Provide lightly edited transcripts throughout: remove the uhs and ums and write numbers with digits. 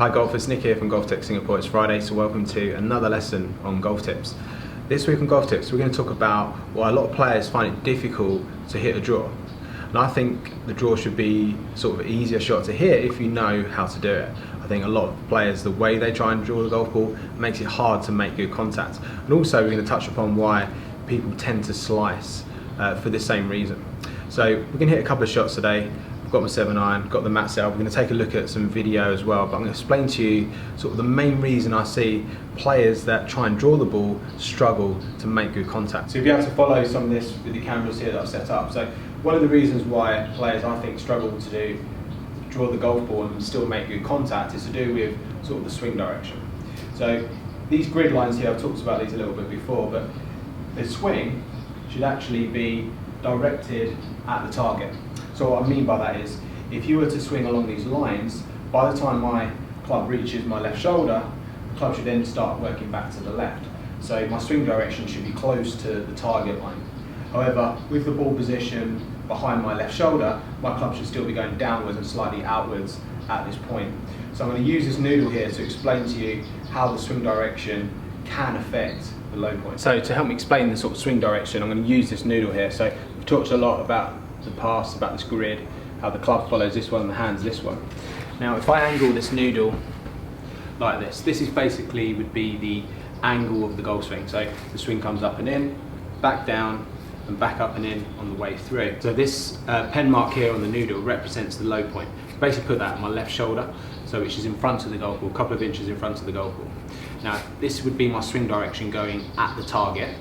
Hi golfers, Nick here from GOLFTEC Singapore. It's Friday, so welcome to another lesson on golf tips. This week on golf tips we're going to talk about why a lot of players find it difficult to hit a draw. And I think the draw should be sort of an easier shot to hit if you know how to do it. I think a lot of players, the way they try and draw the golf ball makes it hard to make good contact. And also we're going to touch upon why people tend to slice for the same reason. So we're going to hit a couple of shots today. I've got my 7-iron, got the mat set up. We're going to take a look at some video as well, but I'm going to explain to you sort of the main reason I see players that try and draw the ball struggle to make good contact. So you'll be able to follow some of this with the cameras here that I've set up. So one of the reasons why players I think struggle to draw the golf ball and still make good contact is to do with sort of the swing direction. So these grid lines here, I've talked about these a little bit before, but the swing should actually be directed at the target. So what I mean by that is, if you were to swing along these lines, by the time my club reaches my left shoulder, the club should then start working back to the left. So my swing direction should be close to the target line. However, with the ball position behind my left shoulder, my club should still be going downwards and slightly outwards at this point. So I'm going to use this noodle here to explain to you how the swing direction can affect the low point. So to help me explain the sort of swing direction, I'm going to use this noodle here. So we've talked a lot about the past, about this grid, how the club follows this one and the hands this one. Now if I angle this noodle like this, this is basically would be the angle of the golf swing. So the swing comes up and in, back down and back up and in on the way through. So this pen mark here on the noodle represents the low point. Basically put that on my left shoulder, so which is in front of the golf ball, a couple of inches in front of the golf ball. Now this would be my swing direction going at the target.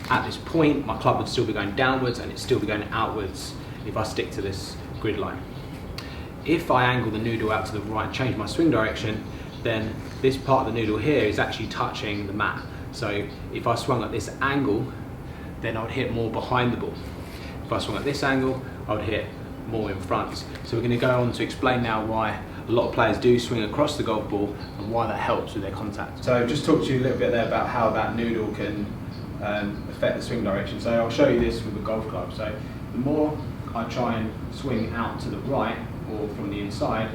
At this point, my club would still be going downwards and it'd still be going outwards if I stick to this grid line. If I angle the noodle out to the right and change my swing direction, then this part of the noodle here is actually touching the mat. So if I swung at this angle, then I would hit more behind the ball. If I swung at this angle, I would hit more in front. So we're going to go on to explain now why a lot of players do swing across the golf ball and why that helps with their contact. So I've just talked to you a little bit there about how that noodle can affect the swing direction. So I'll show you this with a golf club. So the more I try and swing out to the right or from the inside,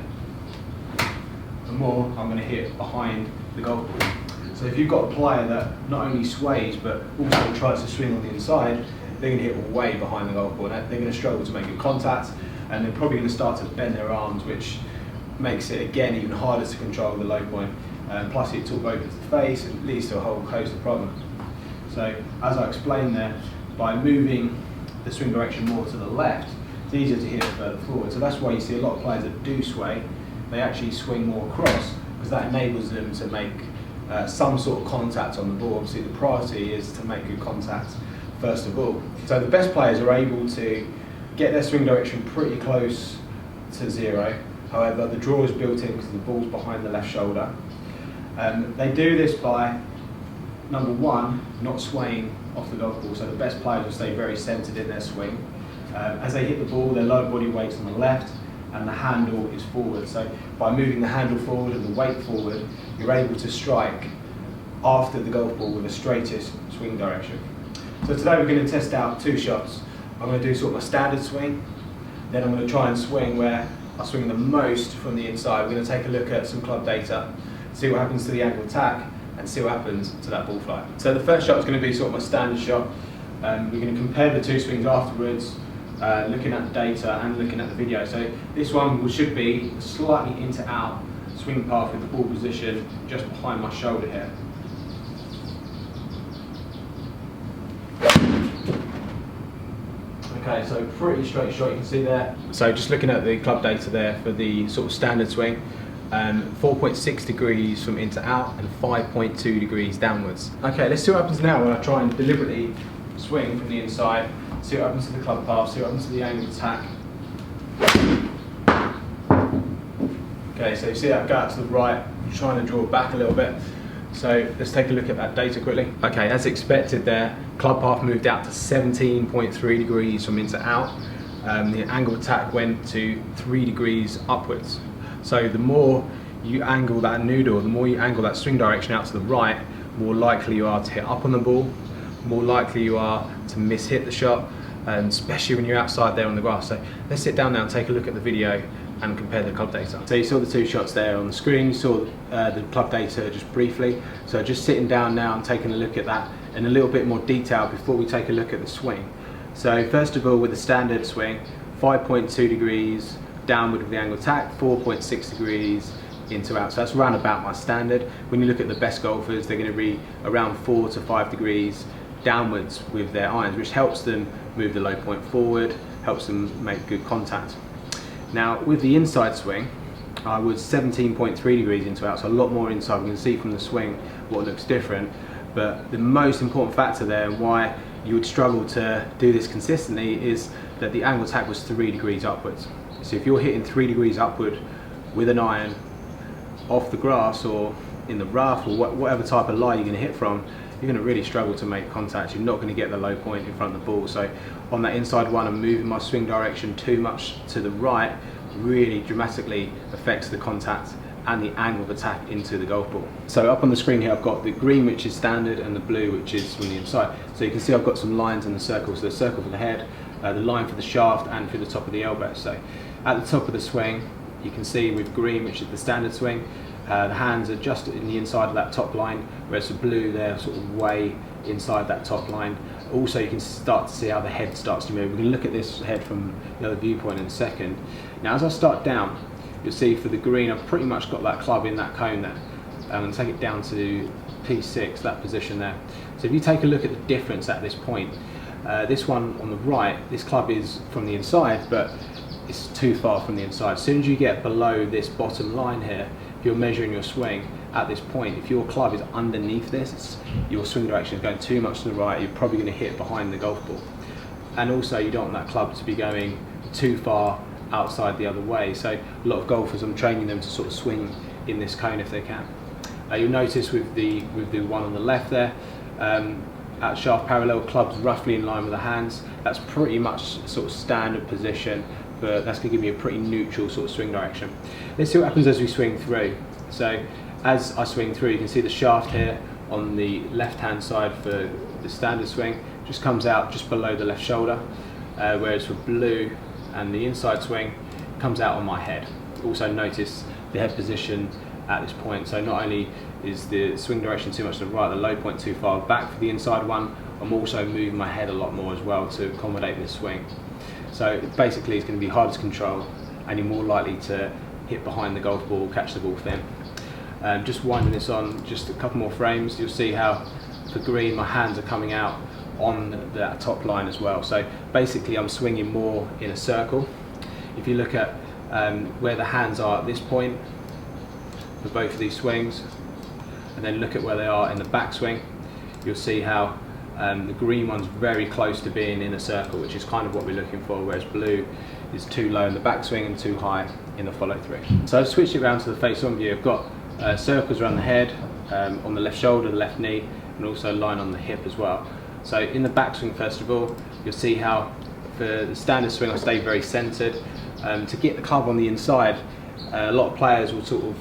the more I'm going to hit behind the golf ball. So if you've got a player that not only sways but also tries to swing on the inside, they're going to hit way behind the golf ball. They're going to struggle to make good contact, and they're probably going to start to bend their arms, which makes it again even harder to control the low point. Plus it talk opens the face and leads to a whole host of problems. So as I explained there, by moving the swing direction more to the left, it's easier to hit it further forward. So that's why you see a lot of players that do sway, they actually swing more across, because that enables them to make some sort of contact on the ball. Obviously the priority is to make good contact first of all. So the best players are able to get their swing direction pretty close to zero. However, the draw is built in because the ball's behind the left shoulder. They do this by, number one, not swaying off the golf ball. So the best players will stay very centered in their swing. As they hit the ball, their lower body weight's on the left and the handle is forward. So by moving the handle forward and the weight forward, you're able to strike after the golf ball with the straightest swing direction. So today we're going to test out two shots. I'm going to do sort of a standard swing, then I'm going to try and swing where I swing the most from the inside. We're going to take a look at some club data, see what happens to the angle attack, and see what happens to that ball flight. So the first shot is going to be sort of my standard shot. We're going to compare the two swings afterwards, looking at the data and looking at the video. So this one should be a slightly in to out swing path with the ball position just behind my shoulder here. Okay, so pretty straight shot, you can see there. So just looking at the club data there for the sort of standard swing, 4.6 degrees from in to out and 5.2 degrees downwards. Okay, let's see what happens now when I try and deliberately swing from the inside, see what happens to the club path, see what happens to the angle attack. Okay, so you see that go out to the right, I'm trying to draw back a little bit. So let's take a look at that data quickly. Okay, as expected there, club path moved out to 17.3 degrees from in to out. The angle attack went to 3 degrees upwards. So the more you angle that noodle, the more you angle that swing direction out to the right, more likely you are to hit up on the ball, more likely you are to miss hit the shot, and especially when you're outside there on the grass. So let's sit down now and take a look at the video and compare the club data. So you saw the 2 shots there on the screen, you saw the club data just briefly. So just sitting down now and taking a look at that in a little bit more detail before we take a look at the swing. So first of all, with the standard swing, 5.2 degrees downward with the angle attack, 4.6 degrees into out. So that's around about my standard. When you look at the best golfers, they're going to be around 4 to 5 degrees downwards with their irons, which helps them move the low point forward, helps them make good contact. Now with the inside swing, I was 17.3 degrees into out, so a lot more inside. We can see from the swing what looks different, but the most important factor there and why you would struggle to do this consistently is that the angle attack was 3 degrees upwards. So if you're hitting 3 degrees upward with an iron off the grass or in the rough or whatever type of lie you're going to hit from, you're going to really struggle to make contact. You're not going to get the low point in front of the ball. So on that inside one, I'm moving my swing direction too much to the right, really dramatically affects the contact and the angle of attack into the golf ball. So up on the screen here I've got the green, which is standard, and the blue, which is from the inside. So you can see I've got some lines in the circle. So the circle for the head, the line for the shaft, and for the top of the elbow. So at the top of the swing, you can see with green, which is the standard swing, the hands are just in the inside of that top line, whereas the blue, they're sort of way inside that top line. Also, you can start to see how the head starts to move. We're going to look at this head from the other viewpoint in a second. Now, as I start down, you'll see for the green, I've pretty much got that club in that cone there. I'm going to take it down to P6, that position there. So if you take a look at the difference at this point, this one on the right, this club is from the inside, but it's too far from the inside. As soon as you get below this bottom line here, if you're measuring your swing at this point, if your club is underneath this, your swing direction is going too much to the right, you're probably going to hit behind the golf ball. And also you don't want that club to be going too far outside the other way. So a lot of golfers, I'm training them to sort of swing in this cone if they can. You'll notice with the one on the left there, at shaft parallel, clubs roughly in line with the hands. That's pretty much sort of standard position, but that's going to give you a pretty neutral sort of swing direction. Let's see what happens as we swing through. So as I swing through, you can see the shaft here on the left hand side for the standard swing just comes out just below the left shoulder, whereas for blue and the inside swing comes out on my head. Also notice the head position at this point. So not only is the swing direction too much to the right, the low point too far back for the inside one, I'm also moving my head a lot more as well to accommodate this swing. So basically it's going to be harder to control and you're more likely to hit behind the golf ball, catch the ball thin. Just winding this on just a couple more frames, you'll see how for green my hands are coming out on that top line as well. So basically I'm swinging more in a circle. If you look at where the hands are at this point for both of these swings, and then look at where they are in the backswing, you'll see how the green one's very close to being in a circle, which is kind of what we're looking for, whereas blue is too low in the backswing and too high in the follow through. So I've switched it around to the face on view. I've got circles around the head, on the left shoulder, the left knee, and also a line on the hip as well. So in the backswing, first of all, you'll see how for the standard swing I stay very centered. To get the club on the inside, a lot of players will sort of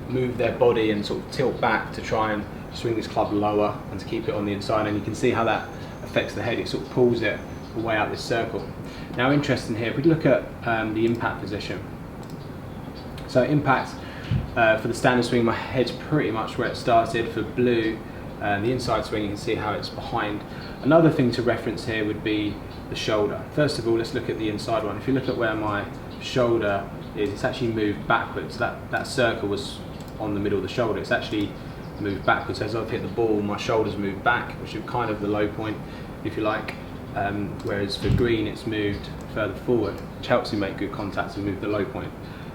move their body and sort of tilt back to try and swing this club lower and to keep it on the inside, and you can see how that affects the head. It sort of pulls it away out this circle. Now interesting here, if we look at the impact position. So impact for the standard swing, my head's pretty much where it started. For blue, the inside swing, you can see how it's behind. Another thing to reference here would be the shoulder. First of all, let's look at the inside one. If you look at where my shoulder is, it's actually moved backwards. That circle was on the middle of the shoulder. It's actually moved backwards. As I've hit the ball, my shoulders move back, which is kind of the low point, if you like. Whereas for green, it's moved further forward, which helps you make good contact and move the low point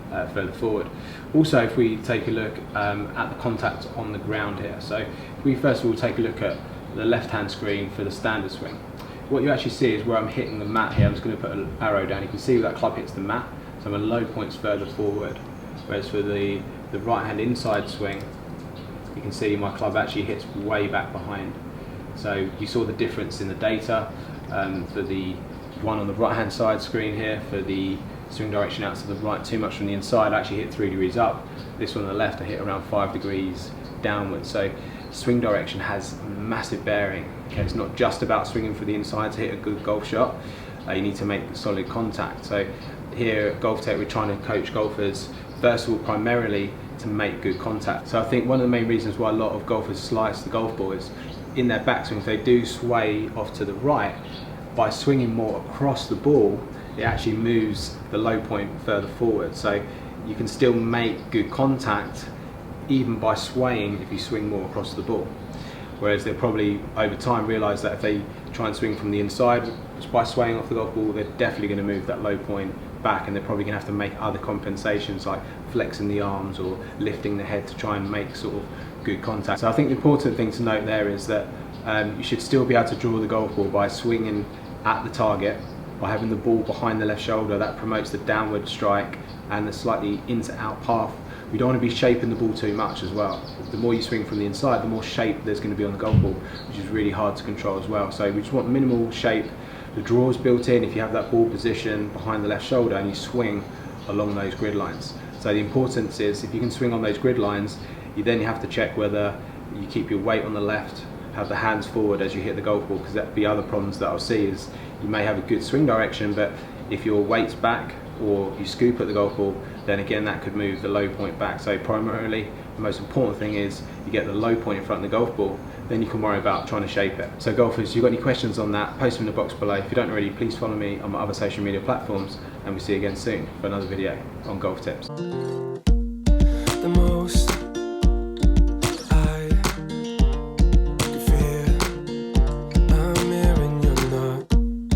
further forward. Also, if we take a look at the contact on the ground here. So if we first of all take a look at the left-hand screen for the standard swing, what you actually see is where I'm hitting the mat here. I'm just going to put an arrow down. You can see where that club hits the mat. So my low point's further forward. Whereas for the right-hand inside swing, you can see my club actually hits way back behind. So you saw the difference in the data for the one on the right-hand side screen here. For the swing direction out to the right too much from the inside, I actually hit 3 degrees up. This one on the left, I hit around 5 degrees downwards. So swing direction has massive bearing. Okay, it's not just about swinging for the inside to hit a good golf shot. You need to make solid contact. So here at GOLFTEC we're trying to coach golfers, first of all, primarily to make good contact. So I think one of the main reasons why a lot of golfers slice the golf ball is in their backswing, if they do sway off to the right, by swinging more across the ball, it actually moves the low point further forward. So you can still make good contact even by swaying if you swing more across the ball. Whereas they'll probably over time realise that if they try and swing from the inside just by swaying off the golf ball, they're definitely going to move that low point back, and they're probably going to have to make other compensations like flexing the arms or lifting the head to try and make sort of good contact. So I think the important thing to note there is that you should still be able to draw the golf ball by swinging at the target, by having the ball behind the left shoulder. That promotes the downward strike and the slightly in to out path. We don't want to be shaping the ball too much as well. The more you swing from the inside, the more shape there's going to be on the golf ball, which is really hard to control as well. So we just want minimal shape. The draw is built in if you have that ball position behind the left shoulder and you swing along those grid lines. So the importance is if you can swing on those grid lines, you then have to check whether you keep your weight on the left, have the hands forward as you hit the golf ball, because that'd be other problems that I'll see is you may have a good swing direction, but if your weight's back or you scoop at the golf ball, then again that could move the low point back. So primarily the most important thing is you get the low point in front of the golf ball, then you can worry about trying to shape it. So golfers, if you've got any questions on that, post them in the box below. If you don't already, please follow me on my other social media platforms, and we'll see you again soon for another video on golf tips. The most